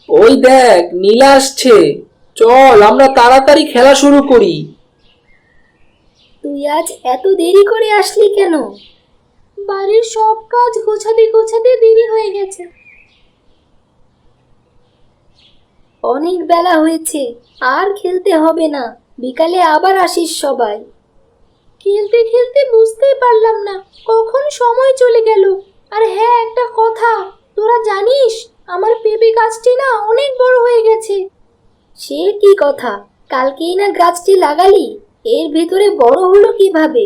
ওই দেখ নীলা আসছে, চল আমরা তাড়াতাড়ি খেলা শুরু করি। তুই আজ এত দেরি করে আসলি কেন? বাড়ির সব কাজ গোছাতে গোছাতে দেরি হয়ে গেছে। অনেক বেলা হয়েছে, আর খেলতে হবে না, বিকালে আবার আসিস সবাই। খেলতে খেলতে বুঝতেই পারলাম না কখন সময় চলে গেল। আর হ্যাঁ, একটা কথা, তোরা জানিস আমার পেঁপে গাছটি না অনেক বড় হয়ে গেছে। সে কি কথা? কালকেই না গাছটি লাগালি, এর ভেতরে বড় হলো কিভাবে?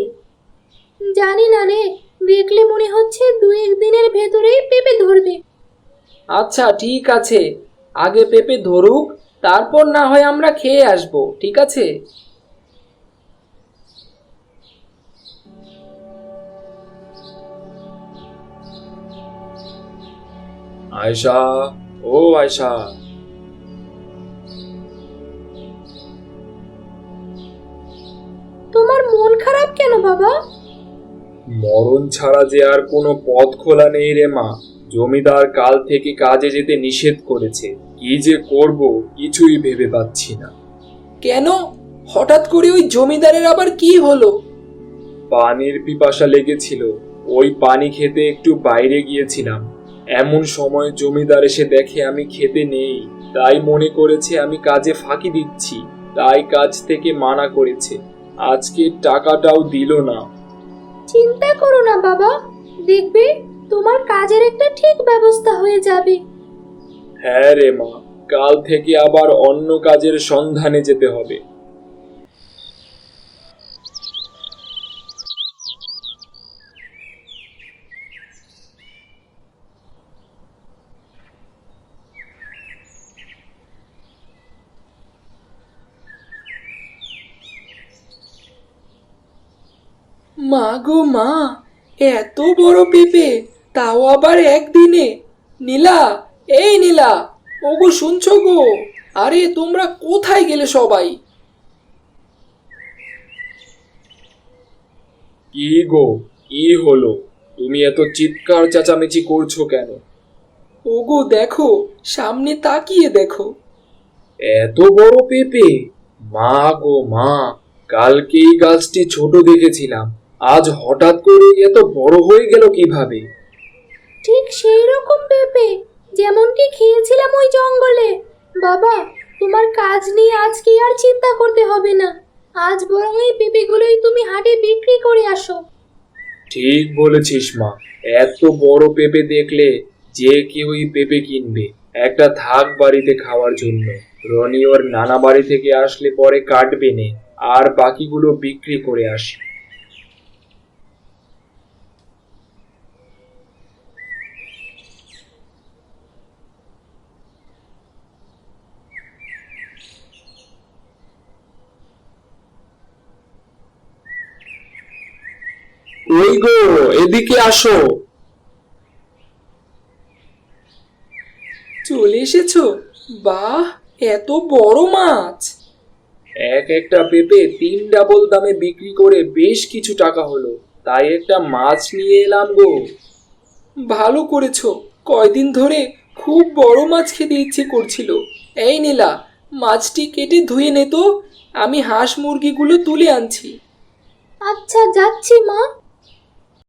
জানি না রে, দেখলে মনে হচ্ছে 2-1 দিনের ভেতরেই পেঁপে ধরবে। আচ্ছা ঠিক আছে, আগে পেঁপে ধরুক, তারপর না হয় আমরা খেয়ে আসবো, ঠিক আছে? আয়শা, ও আয়শা। তোমার মন খারাপ কেন বাবা? মরণ ছাড়া যে আর কোনো পথ খোলা নেই রে মা। জমিদার কাল থেকে কাজে যেতে নিষেধ করেছে। কি যে করব কিছুই ভেবে পাচ্ছি না। কেন, হঠাৎ করে ওই জমিদারের আবার কি হলো? পানির পিপাসা লেগেছিল, ওই পানি খেতে একটু বাইরে গিয়েছিলাম। এমন সময় জমিদার এসে দেখে আমি খেতে নেই, তাই মনে করেছে আমি কাজে ফাঁকি দিচ্ছি, তাই কাজ থেকে মানা করেছে। আজকে টাকাটাও দিল না। চিন্তা করো না বাবা, দেখবে তোমার কাজের একটা ঠিক ব্যবস্থা হয়ে যাবে। হ্যাঁ রে মা, কাল থেকে আবার অন্য কাজের সন্ধানে যেতে হবে। মা গো মা, এত বড় পেঁপে, তাও আবার একদিনে! নীলা, এই নীলা, ওগো শুনছো গো? আরে তোমরা কোথায় গেলে সবাই? কি গো, কি হলো? তুমি এত চিৎকার চেঁচামেচি করছো কেন? ওগো দেখো, সামনে তাকিয়ে দেখো। এত বড় পেঁপে! মা গো মা, কালকে এই গাছটি ছোট দেখেছিলাম, আজ হঠাৎ করে এত বড় হয়ে গেল কিভাবে? ঠিক সেই রকম পেঁপে যেমনটি খেয়েছিলাম ওই জঙ্গলে। বাবা, তোমার কাজ নিয়ে আজকে আর চিন্তা করতে হবে না। আজ বরং এই পেঁপেগুলোই তুমি হাটে বিক্রি করে আসো। ঠিক বলেছিস মা, এত বড় পেঁপে দেখলে যে কেউই পেঁপে কিনবে। একটা থাক বাড়িতে খাওয়ার জন্য। রনি ওর নানা বাড়ি থেকে আসলে পরে কাটবে নে, আর বাকিগুলো বিক্রি করে আসি। ওই গো, এদিকে আসো। চলে এসেছো? বাহ, এত বড় মাছ! এক একটা পেঁপে 3 ডাবল দামে বিক্রি করে বেশ কিছু টাকা হলো, তাই একটা মাছ নিয়ে এলাম গো। ভালো করেছো, কয়দিন ধরে খুব বড় মাছ খেতে ইচ্ছে করছিল। এই নীলা, মাছটি কেটে ধুয়ে নে তো, আমি হাঁস মুরগিগুলো তুলে আনছি। আচ্ছা, যাচ্ছি মা।